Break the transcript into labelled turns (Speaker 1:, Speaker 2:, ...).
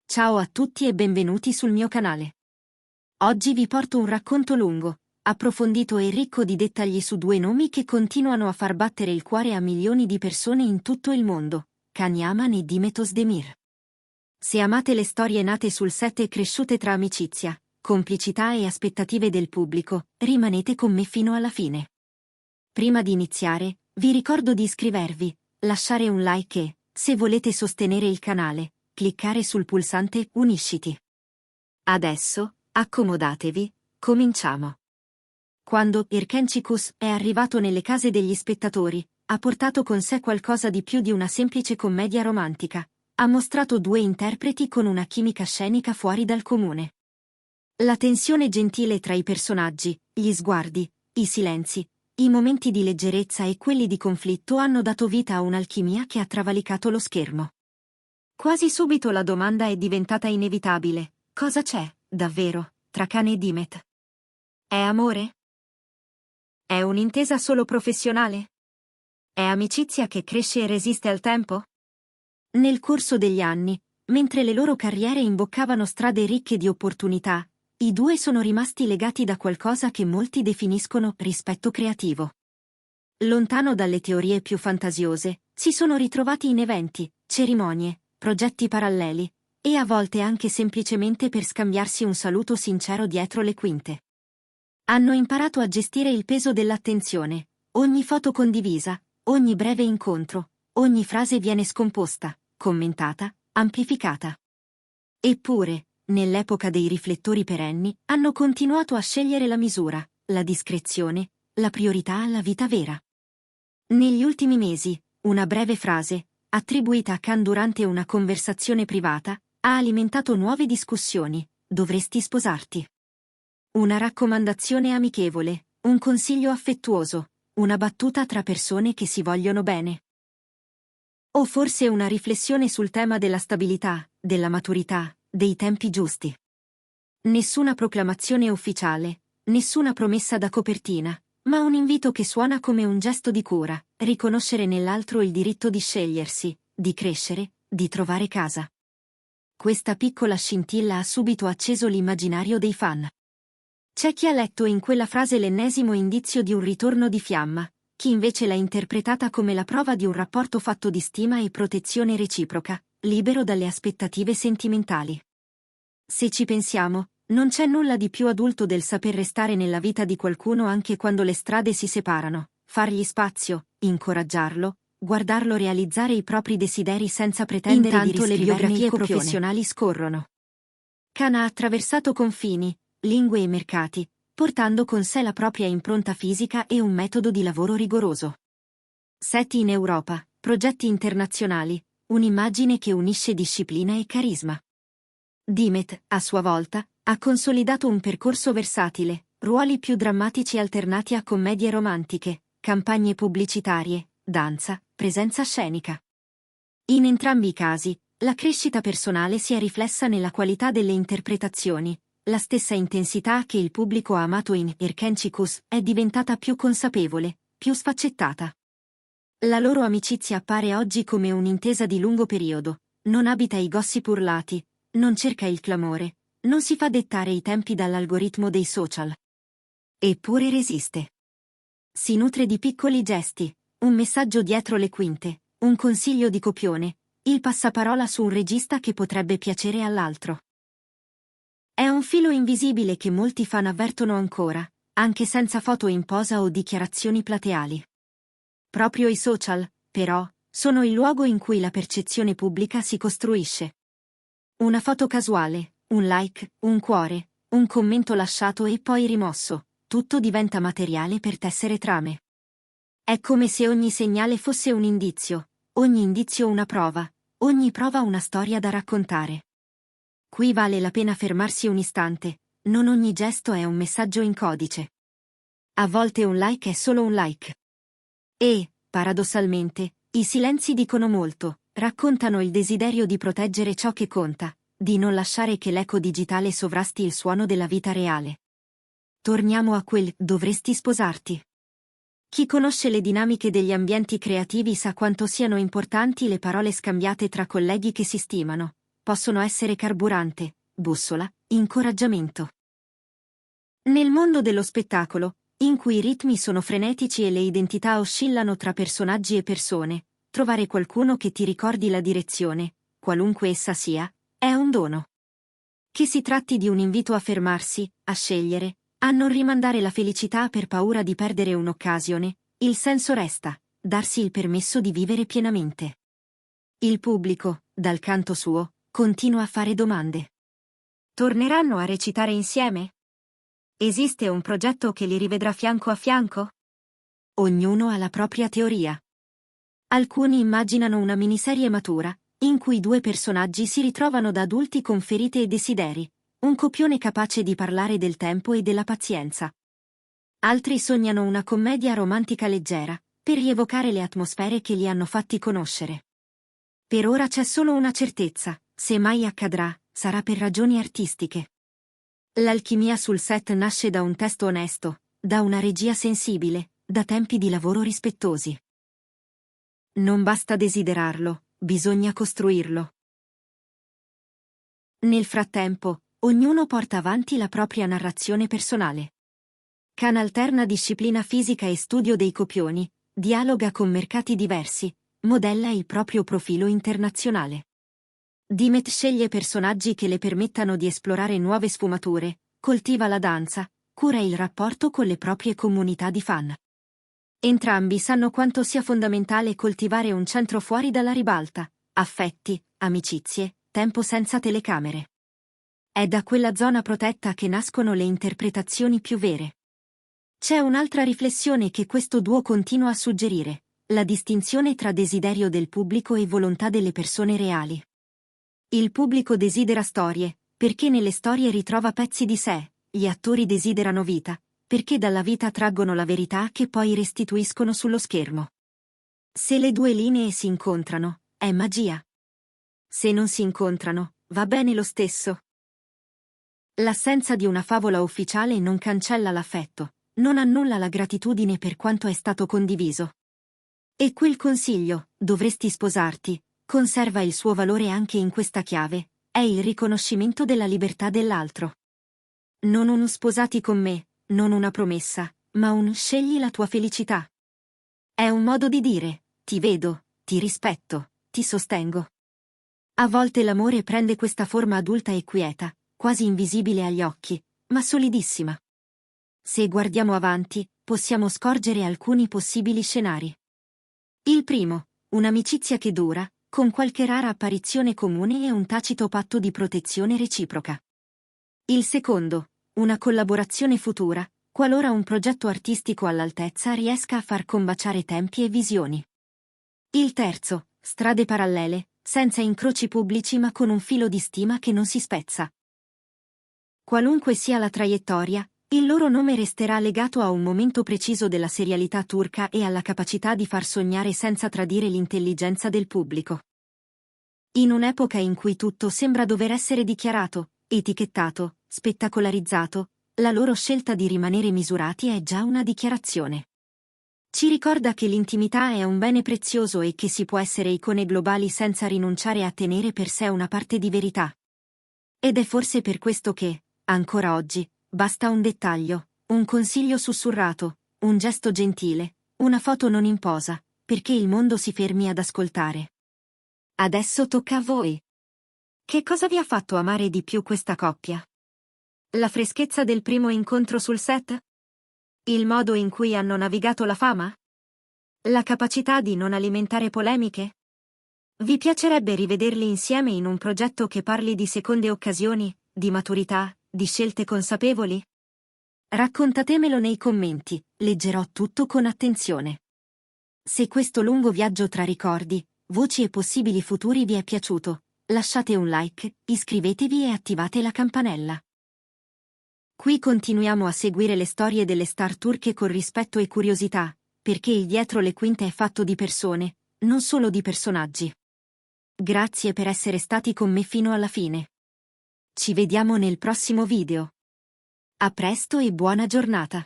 Speaker 1: Ciao a tutti e benvenuti sul mio canale. Oggi vi porto un racconto lungo, approfondito e ricco di dettagli su due nomi che continuano a far battere il cuore a milioni di persone in tutto il mondo, Can Yaman e Dimet Özdemir. Se amate le storie nate sul set e cresciute tra amicizia, complicità e aspettative del pubblico, rimanete con me fino alla fine. Prima di iniziare, vi ricordo di iscrivervi, lasciare un like e, se volete sostenere il canale, cliccare sul pulsante Unisciti. Adesso, accomodatevi, cominciamo. Quando Erkençikus è arrivato nelle case degli spettatori, ha portato con sé qualcosa di più di una semplice commedia romantica. Ha mostrato due interpreti con una chimica scenica fuori dal comune. La tensione gentile tra i personaggi, gli sguardi, i silenzi, i momenti di leggerezza e quelli di conflitto hanno dato vita a un'alchimia che ha travalicato lo schermo. Quasi subito la domanda è diventata inevitabile: cosa c'è, davvero, tra Can e Dimet? È amore? È un'intesa solo professionale? È amicizia che cresce e resiste al tempo? Nel corso degli anni, mentre le loro carriere imboccavano strade ricche di opportunità, i due sono rimasti legati da qualcosa che molti definiscono rispetto creativo. Lontano dalle teorie più fantasiose, si sono ritrovati in eventi, cerimonie, progetti paralleli, e a volte anche semplicemente per scambiarsi un saluto sincero dietro le quinte. Hanno imparato a gestire il peso dell'attenzione, ogni foto condivisa, ogni breve incontro, ogni frase viene scomposta, commentata, amplificata. Eppure, nell'epoca dei riflettori perenni, hanno continuato a scegliere la misura, la discrezione, la priorità alla vita vera. Negli ultimi mesi, una breve frase, attribuita a Can durante una conversazione privata, ha alimentato nuove discussioni: dovresti sposarti. Una raccomandazione amichevole, un consiglio affettuoso, una battuta tra persone che si vogliono bene. O forse una riflessione sul tema della stabilità, della maturità, dei tempi giusti. Nessuna proclamazione ufficiale, nessuna promessa da copertina, ma un invito che suona come un gesto di cura: riconoscere nell'altro il diritto di scegliersi, di crescere, di trovare casa. Questa piccola scintilla ha subito acceso l'immaginario dei fan. C'è chi ha letto in quella frase l'ennesimo indizio di un ritorno di fiamma, chi invece l'ha interpretata come la prova di un rapporto fatto di stima e protezione reciproca, libero dalle aspettative sentimentali. Se ci pensiamo, non c'è nulla di più adulto del saper restare nella vita di qualcuno anche quando le strade si separano, fargli spazio, incoraggiarlo, guardarlo realizzare i propri desideri senza pretendere di riscriverne. Intanto le biografie professionali scorrono. Can ha attraversato confini, lingue e mercati, portando con sé la propria impronta fisica e un metodo di lavoro rigoroso. Set in Europa, progetti internazionali, un'immagine che unisce disciplina e carisma. Dimet, a sua volta, ha consolidato un percorso versatile, ruoli più drammatici alternati a commedie romantiche, campagne pubblicitarie, danza, presenza scenica. In entrambi i casi, la crescita personale si è riflessa nella qualità delle interpretazioni. La stessa intensità che il pubblico ha amato in Erkençikus è diventata più consapevole, più sfaccettata. La loro amicizia appare oggi come un'intesa di lungo periodo, non abita i gossip urlati, non cerca il clamore, non si fa dettare i tempi dall'algoritmo dei social. Eppure resiste. Si nutre di piccoli gesti, un messaggio dietro le quinte, un consiglio di copione, il passaparola su un regista che potrebbe piacere all'altro. È un filo invisibile che molti fan avvertono ancora, anche senza foto in posa o dichiarazioni plateali. Proprio i social, però, sono il luogo in cui la percezione pubblica si costruisce. Una foto casuale, un like, un cuore, un commento lasciato e poi rimosso, tutto diventa materiale per tessere trame. È come se ogni segnale fosse un indizio, ogni indizio una prova, ogni prova una storia da raccontare. Qui vale la pena fermarsi un istante, non ogni gesto è un messaggio in codice. A volte un like è solo un like. E, paradossalmente, i silenzi dicono molto, raccontano il desiderio di proteggere ciò che conta, di non lasciare che l'eco digitale sovrasti il suono della vita reale. Torniamo a quel dovresti sposarti. Chi conosce le dinamiche degli ambienti creativi sa quanto siano importanti le parole scambiate tra colleghi che si stimano, possono essere carburante, bussola, incoraggiamento. Nel mondo dello spettacolo, in cui i ritmi sono frenetici e le identità oscillano tra personaggi e persone, trovare qualcuno che ti ricordi la direzione, qualunque essa sia, è un dono. Che si tratti di un invito a fermarsi, a scegliere, a non rimandare la felicità per paura di perdere un'occasione, il senso resta, darsi il permesso di vivere pienamente. Il pubblico, dal canto suo, continua a fare domande. Torneranno a recitare insieme? Esiste un progetto che li rivedrà fianco a fianco? Ognuno ha la propria teoria. Alcuni immaginano una miniserie matura, in cui due personaggi si ritrovano da adulti con ferite e desideri, un copione capace di parlare del tempo e della pazienza. Altri sognano una commedia romantica leggera, per rievocare le atmosfere che li hanno fatti conoscere. Per ora c'è solo una certezza, se mai accadrà, sarà per ragioni artistiche. L'alchimia sul set nasce da un testo onesto, da una regia sensibile, da tempi di lavoro rispettosi. Non basta desiderarlo, bisogna costruirlo. Nel frattempo, ognuno porta avanti la propria narrazione personale. Khan alterna disciplina fisica e studio dei copioni, dialoga con mercati diversi, modella il proprio profilo internazionale. Dimet sceglie personaggi che le permettano di esplorare nuove sfumature, coltiva la danza, cura il rapporto con le proprie comunità di fan. Entrambi sanno quanto sia fondamentale coltivare un centro fuori dalla ribalta, affetti, amicizie, tempo senza telecamere. È da quella zona protetta che nascono le interpretazioni più vere. C'è un'altra riflessione che questo duo continua a suggerire, la distinzione tra desiderio del pubblico e volontà delle persone reali. Il pubblico desidera storie, perché nelle storie ritrova pezzi di sé, gli attori desiderano vita, perché dalla vita traggono la verità che poi restituiscono sullo schermo. Se le due linee si incontrano, è magia. Se non si incontrano, va bene lo stesso. L'assenza di una favola ufficiale non cancella l'affetto, non annulla la gratitudine per quanto è stato condiviso. E quel consiglio, dovresti sposarti, conserva il suo valore anche in questa chiave, è il riconoscimento della libertà dell'altro. Non un sposati con me, non una promessa, ma un scegli la tua felicità. È un modo di dire, ti vedo, ti rispetto, ti sostengo. A volte l'amore prende questa forma adulta e quieta, quasi invisibile agli occhi, ma solidissima. Se guardiamo avanti, possiamo scorgere alcuni possibili scenari. Il primo, un'amicizia che dura, con qualche rara apparizione comune e un tacito patto di protezione reciproca. Il secondo, una collaborazione futura, qualora un progetto artistico all'altezza riesca a far combaciare tempi e visioni. Il terzo, strade parallele, senza incroci pubblici ma con un filo di stima che non si spezza. Qualunque sia la traiettoria, il loro nome resterà legato a un momento preciso della serialità turca e alla capacità di far sognare senza tradire l'intelligenza del pubblico. In un'epoca in cui tutto sembra dover essere dichiarato, etichettato, spettacolarizzato, la loro scelta di rimanere misurati è già una dichiarazione. Ci ricorda che l'intimità è un bene prezioso e che si può essere icone globali senza rinunciare a tenere per sé una parte di verità. Ed è forse per questo che, ancora oggi, basta un dettaglio, un consiglio sussurrato, un gesto gentile, una foto non imposa, perché il mondo si fermi ad ascoltare. Adesso tocca a voi. Che cosa vi ha fatto amare di più questa coppia? La freschezza del primo incontro sul set? Il modo in cui hanno navigato la fama? La capacità di non alimentare polemiche? Vi piacerebbe rivederli insieme in un progetto che parli di seconde occasioni, di maturità, di scelte consapevoli? Raccontatemelo nei commenti, leggerò tutto con attenzione. Se questo lungo viaggio tra ricordi, voci e possibili futuri vi è piaciuto, lasciate un like, iscrivetevi e attivate la campanella. Qui continuiamo a seguire le storie delle star turche con rispetto e curiosità, perché il dietro le quinte è fatto di persone, non solo di personaggi. Grazie per essere stati con me fino alla fine. Ci vediamo nel prossimo video. A presto e buona giornata.